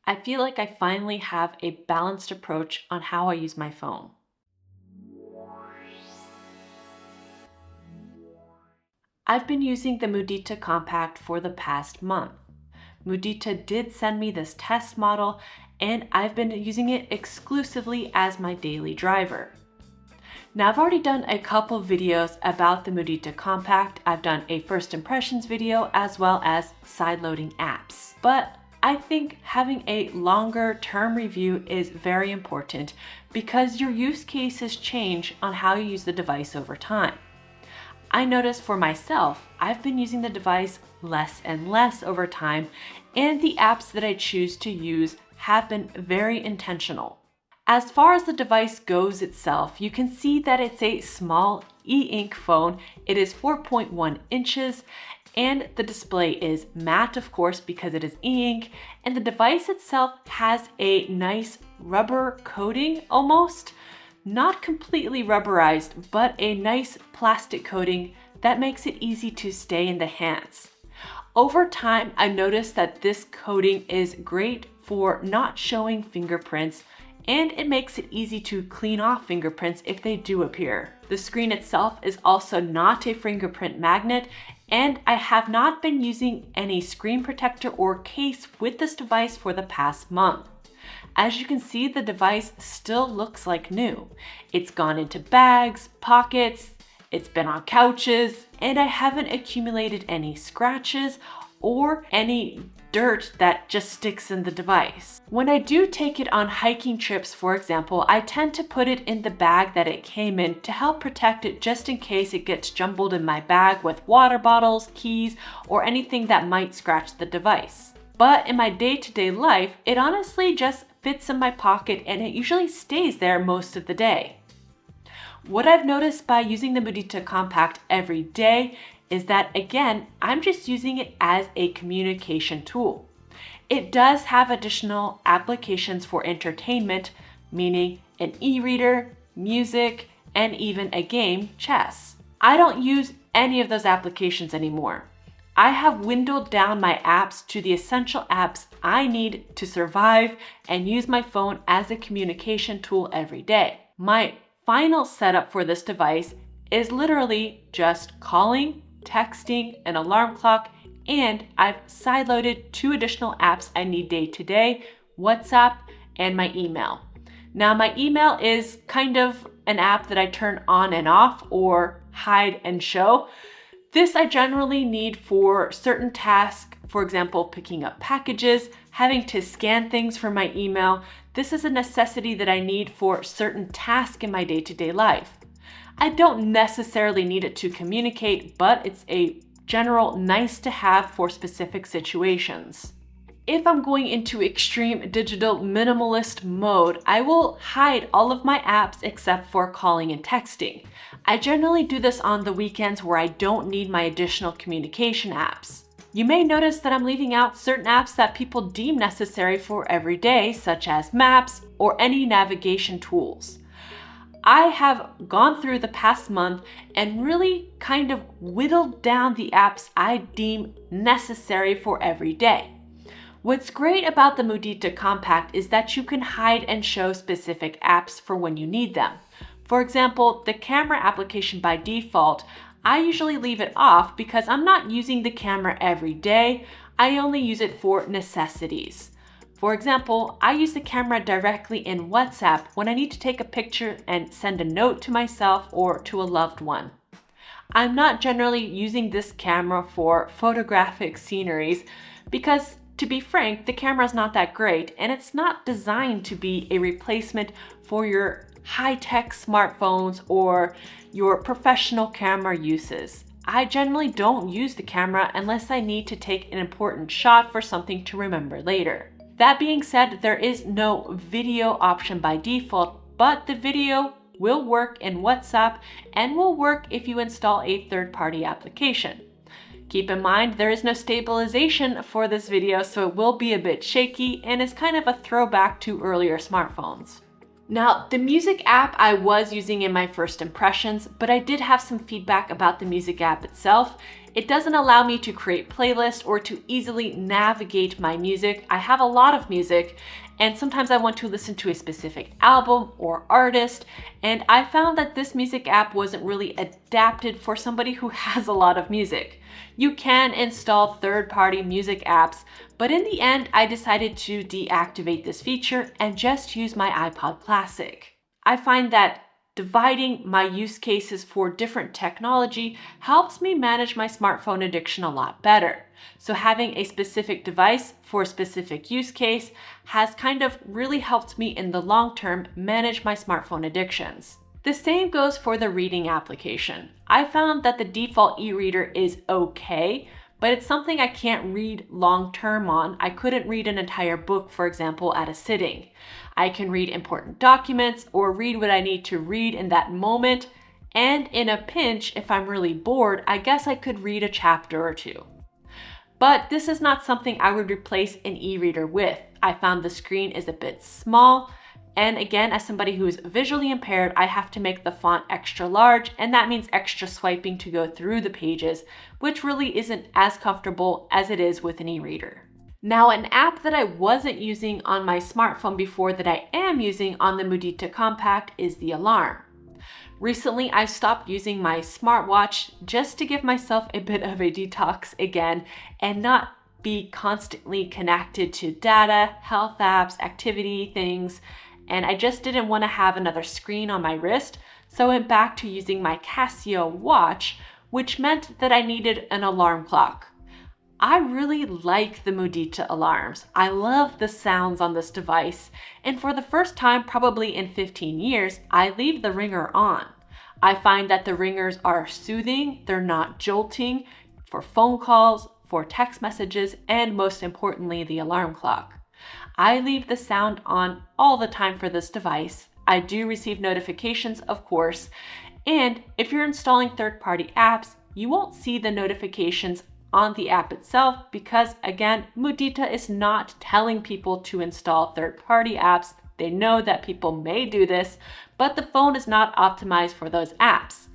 I feel like I finally have a balanced approach on how I use my phone. I've been using the Mudita Kompakt for the past month. Mudita did send me this test model, and I've been using it exclusively as my daily driver. Now, I've already done a couple videos about the Mudita Kompakt. I've done a first impressions video as well as side-loading apps. But I think having a longer term review is very important because your use cases change on how you use the device over time. I noticed for myself, I've been using the device less and less over time, and the apps that I choose to use have been very intentional. As far as the device goes itself, you can see that it's a small e-ink phone. It is 4.1 inches, and the display is matte, of course, because it is e-ink, and the device itself has a nice rubber coating almost. Not completely rubberized, but a nice plastic coating that makes it easy to stay in the hands. Over time, I noticed that this coating is great for not showing fingerprints, and it makes it easy to clean off fingerprints if they do appear. The screen itself is also not a fingerprint magnet, and I have not been using any screen protector or case with this device for the past month. As you can see, the device still looks like new. It's gone into bags, pockets, it's been on couches, and I haven't accumulated any scratches or any dirt that just sticks in the device. When I do take it on hiking trips, for example, I tend to put it in the bag that it came in to help protect it just in case it gets jumbled in my bag with water bottles, keys, or anything that might scratch the device. But in my day-to-day life, it honestly just fits in my pocket and it usually stays there most of the day. What I've noticed by using the Mudita Kompakt every day is that, again, I'm just using it as a communication tool. It does have additional applications for entertainment, meaning an e-reader, music, and even a game, chess. I don't use any of those applications anymore. I have windowed down my apps to the essential apps I need to survive and use my phone as a communication tool every day. My final setup for this device is literally just calling, texting, an alarm clock, and I've sideloaded 2 additional apps I need day to day, WhatsApp and my email. Now, my email is kind of an app that I turn on and off or hide and show. This I generally need for certain tasks, for example, picking up packages, having to scan things for my email. This is a necessity that I need for certain tasks in my day-to-day life. I don't necessarily need it to communicate, but it's a general nice to have for specific situations. If I'm going into extreme digital minimalist mode, I will hide all of my apps except for calling and texting. I generally do this on the weekends where I don't need my additional communication apps. You may notice that I'm leaving out certain apps that people deem necessary for every day, such as maps or any navigation tools. I have gone through the past month and really kind of whittled down the apps I deem necessary for every day. What's great about the Mudita Kompakt is that you can hide and show specific apps for when you need them. For example, the camera application by default, I usually leave it off because I'm not using the camera every day. I only use it for necessities. For example, I use the camera directly in WhatsApp when I need to take a picture and send a note to myself or to a loved one. I'm not generally using this camera for photographic sceneries because, to be frank, the camera is not that great and it's not designed to be a replacement for your high-tech smartphones or your professional camera uses. I generally don't use the camera unless I need to take an important shot for something to remember later. That being said, there is no video option by default, but the video will work in WhatsApp and will work if you install a third-party application. Keep in mind, there is no stabilization for this video, so it will be a bit shaky and is kind of a throwback to earlier smartphones. Now, the music app I was using in my first impressions, but I did have some feedback about the music app itself. It doesn't allow me to create playlists or to easily navigate my music. I have a lot of music, and sometimes I want to listen to a specific album or artist, and I found that this music app wasn't really adapted for somebody who has a lot of music. You can install third-party music apps, but in the end, I decided to deactivate this feature and just use my iPod Classic. I find that dividing my use cases for different technology helps me manage my smartphone addiction a lot better. So having a specific device for a specific use case has kind of really helped me in the long term manage my smartphone addictions. The same goes for the reading application. I found that the default e-reader is okay, but it's something I can't read long term on. I couldn't read an entire book, for example, at a sitting. I can read important documents or read what I need to read in that moment, and in a pinch, if I'm really bored, I guess I could read a chapter or two. But this is not something I would replace an e-reader with. I found the screen is a bit small, and again, as somebody who is visually impaired, I have to make the font extra large, and that means extra swiping to go through the pages, which really isn't as comfortable as it is with an e-reader. Now, an app that I wasn't using on my smartphone before that I am using on the Mudita Kompakt is the alarm. Recently, I've stopped using my smartwatch just to give myself a bit of a detox again and not be constantly connected to data, health apps, activity things, and I just didn't want to have another screen on my wrist, so I went back to using my Casio watch, which meant that I needed an alarm clock. I really like the Mudita alarms. I love the sounds on this device, and for the first time probably in 15 years, I leave the ringer on. I find that the ringers are soothing, they're not jolting for phone calls, for text messages, and most importantly, the alarm clock. I leave the sound on all the time for this device. I do receive notifications, of course, and if you're installing third-party apps, you won't see the notifications on the app itself because, again, Mudita is not telling people to install third-party apps. They know that people may do this, but the phone is not optimized for those apps.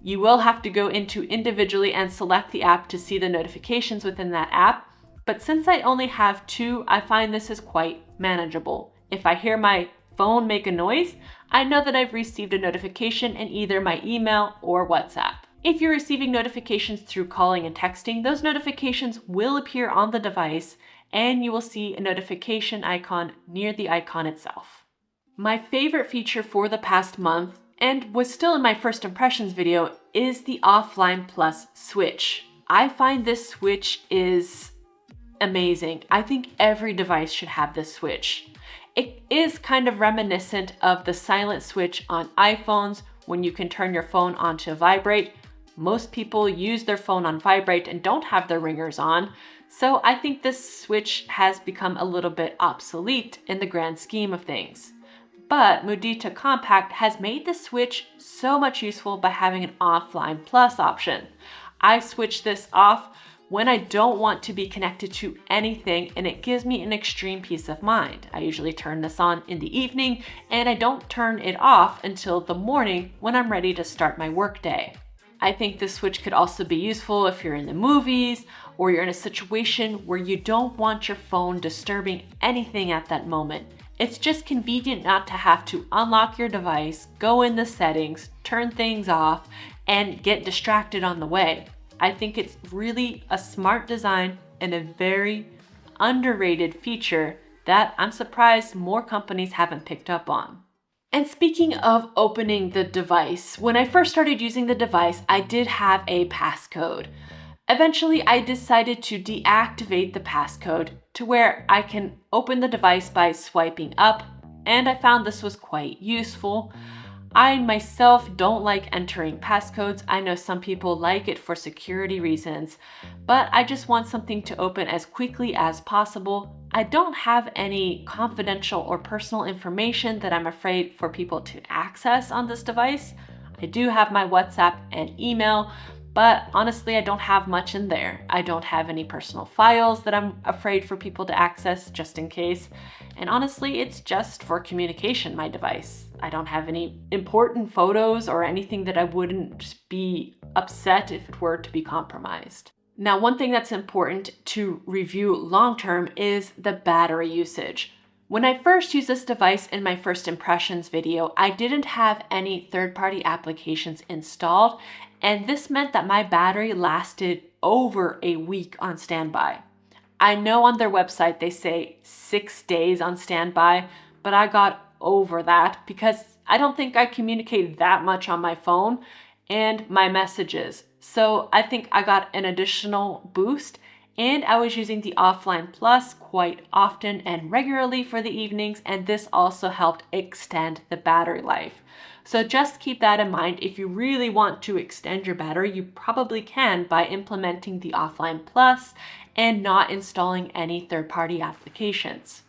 You will have to go into individually and select the app to see the notifications within that app, but since I only have 2, I find this is quite manageable. If I hear my phone make a noise, I know that I've received a notification in either my email or WhatsApp. If you're receiving notifications through calling and texting, those notifications will appear on the device and you will see a notification icon near the icon itself. My favorite feature for the past month, and was still in my first impressions video, is the Offline Plus switch. I find this switch is amazing. I think every device should have this switch. It is kind of reminiscent of the silent switch on iPhones when you can turn your phone on to vibrate. Most people use their phone on vibrate and don't have their ringers on, so I think this switch has become a little bit obsolete in the grand scheme of things. But Mudita Kompakt has made the switch so much useful by having an Offline Plus option. I switch this off when I don't want to be connected to anything, and it gives me an extreme peace of mind. I usually turn this on in the evening, and I don't turn it off until the morning when I'm ready to start my workday. I think this switch could also be useful if you're in the movies or you're in a situation where you don't want your phone disturbing anything at that moment. It's just convenient not to have to unlock your device, go in the settings, turn things off, and get distracted on the way. I think it's really a smart design and a very underrated feature that I'm surprised more companies haven't picked up on. And speaking of opening the device, when I first started using the device, I did have a passcode. Eventually, I decided to deactivate the passcode to where I can open the device by swiping up, and I found this was quite useful. I myself don't like entering passcodes. I know some people like it for security reasons, but I just want something to open as quickly as possible. I don't have any confidential or personal information that I'm afraid for people to access on this device. I do have my WhatsApp and email, But honestly, I don't have much in there. I don't have any personal files that I'm afraid for people to access just in case. And honestly, it's just for communication, my device. I don't have any important photos or anything that I wouldn't be upset if it were to be compromised. Now, one thing that's important to review long-term is the battery usage. When I first used this device in my first impressions video, I didn't have any third-party applications installed, and this meant that my battery lasted over a week on standby. I know on their website they say 6 days on standby, but I got over that because I don't think I communicate that much on my phone and my messages. So I think I got an additional boost, and I was using the Offline Plus quite often and regularly for the evenings, and this also helped extend the battery life. So just keep that in mind. If you really want to extend your battery, you probably can by implementing the Offline Plus and not installing any third-party applications.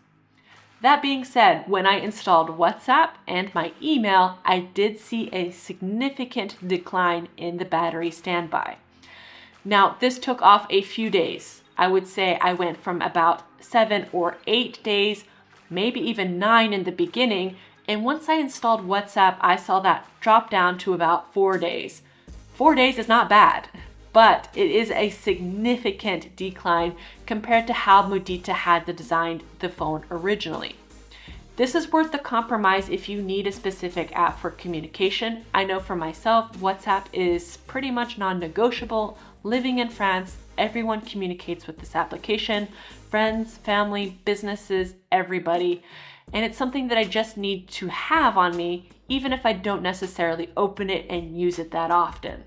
That being said, when I installed WhatsApp and my email, I did see a significant decline in the battery standby. Now, this took off a few days. I would say I went from about 7 or 8 days, maybe even 9 in the beginning, and once I installed WhatsApp, I saw that drop down to about 4 days. 4 days is not bad, but it is a significant decline compared to how Mudita had designed the phone originally. This is worth the compromise if you need a specific app for communication. I know for myself, WhatsApp is pretty much non-negotiable. Living in France, everyone communicates with this application, friends, family, businesses, everybody. And it's something that I just need to have on me, even if I don't necessarily open it and use it that often.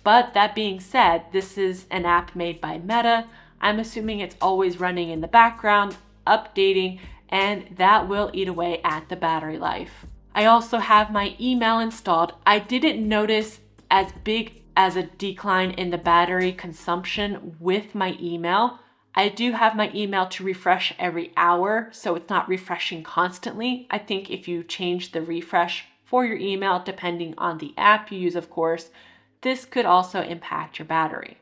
But that being said, this is an app made by Meta. I'm assuming it's always running in the background, updating, and that will eat away at the battery life. I also have my email installed. I didn't notice as big as a decline in the battery consumption with my email. I do have my email to refresh every hour, so it's not refreshing constantly. I think if you change the refresh for your email, depending on the app you use, of course, this could also impact your battery.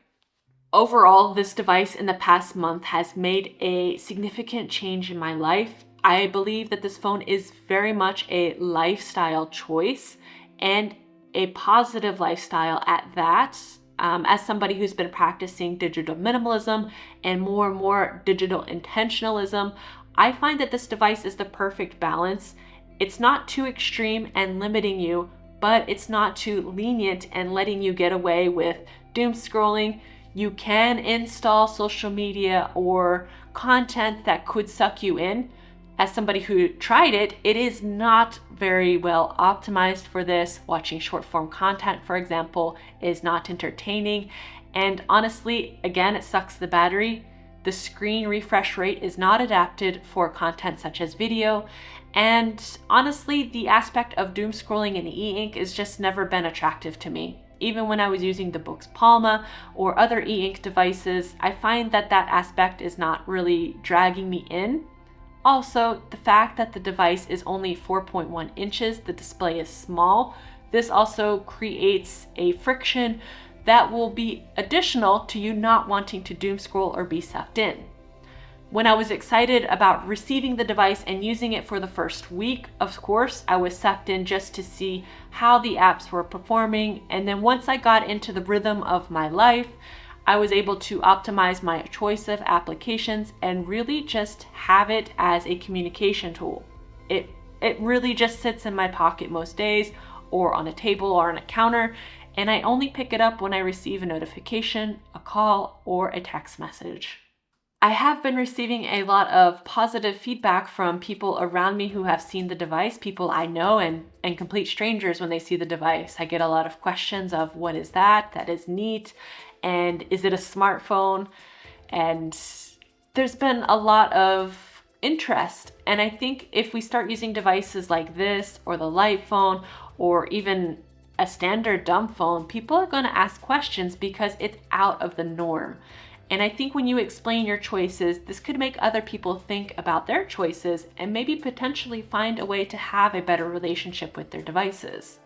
Overall, this device in the past month has made a significant change in my life. I believe that this phone is very much a lifestyle choice, and a positive lifestyle at that. As somebody who's been practicing digital minimalism and more digital intentionalism, I find that this device is the perfect balance. It's not too extreme and limiting you, but it's not too lenient and letting you get away with doom scrolling. You can install social media or content that could suck you in. As somebody who tried it, it is not very well optimized for this. Watching short form content, for example, is not entertaining. And honestly, again, it sucks the battery. The screen refresh rate is not adapted for content such as video. And honestly, the aspect of doom scrolling in e-ink has just never been attractive to me. Even when I was using the Books Palma or other e-ink devices, I find that that aspect is not really dragging me in. Also, the fact that the device is only 4.1 inches, the display is small, this also creates a friction that will be additional to you not wanting to doom scroll or be sucked in. When I was excited about receiving the device and using it for the first week, of course, I was sucked in just to see how the apps were performing. And then once I got into the rhythm of my life, I was able to optimize my choice of applications and really just have it as a communication tool. It really just sits in my pocket most days, or on a table or on a counter, and I only pick it up when I receive a notification, a call, or a text message. I have been receiving a lot of positive feedback from people around me who have seen the device, people I know and complete strangers when they see the device. I get a lot of questions of what is that? That is neat. And is it a smartphone? And there's been a lot of interest. And I think if we start using devices like this or the light phone or even a standard dumb phone, people are going to ask questions because it's out of the norm. And I think when you explain your choices, this could make other people think about their choices and maybe potentially find a way to have a better relationship with their devices.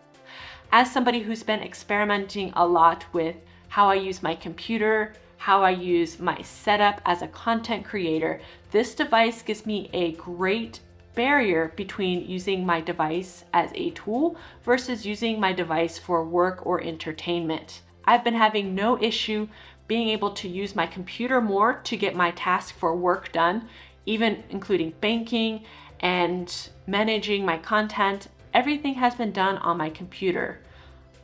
As somebody who's been experimenting a lot with how I use my computer, how I use my setup as a content creator, this device gives me a great barrier between using my device as a tool versus using my device for work or entertainment. I've been having no issue being able to use my computer more to get my task for work done, even including banking and managing my content. Everything has been done on my computer.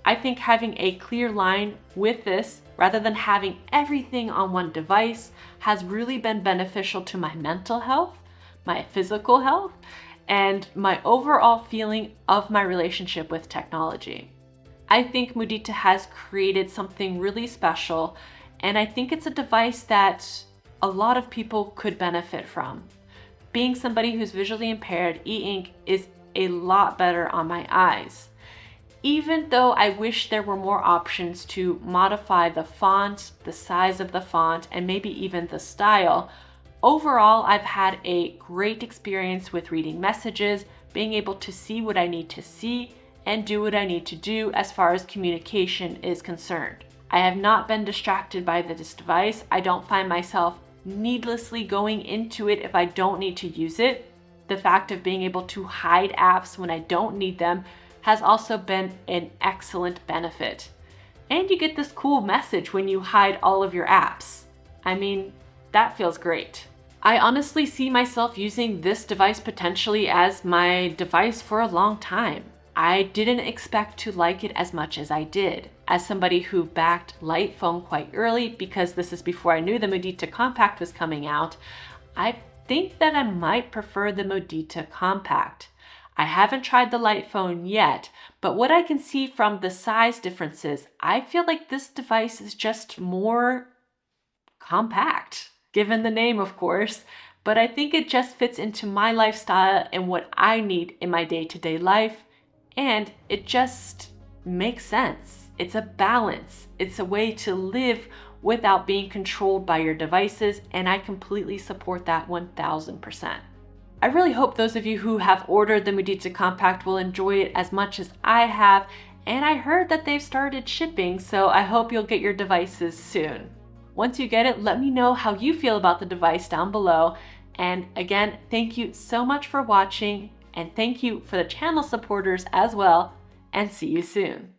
I think having a clear line with this, rather than having everything on one device, has really been beneficial to my mental health, my physical health, and my overall feeling of my relationship with technology. I think Mudita has created something really special, and I think it's a device that a lot of people could benefit from. Being somebody who's visually impaired, e-ink is a lot better on my eyes. Even though I wish there were more options to modify the font, the size of the font, and maybe even the style, overall, I've had a great experience with reading messages, being able to see what I need to see, and do what I need to do as far as communication is concerned. I have not been distracted by this device. I don't find myself needlessly going into it if I don't need to use it. The fact of being able to hide apps when I don't need them has also been an excellent benefit. And you get this cool message when you hide all of your apps. I mean, that feels great. I honestly see myself using this device potentially as my device for a long time. I didn't expect to like it as much as I did. As somebody who backed light phone quite early, because this is before I knew the Mudita Kompakt was coming out, I think that I might prefer the Mudita Kompakt. I haven't tried the light phone yet, but what I can see from the size differences, I feel like this device is just more compact, given the name, of course, but I think it just fits into my lifestyle and what I need in my day-to-day life, and it just makes sense. It's a balance. It's a way to live without being controlled by your devices, and I completely support that 1000%. I really hope those of you who have ordered the Mudita Kompakt will enjoy it as much as I have, and I heard that they've started shipping, so I hope you'll get your devices soon. Once you get it, let me know how you feel about the device down below, and again, thank you so much for watching, and thank you for the channel supporters as well, and see you soon.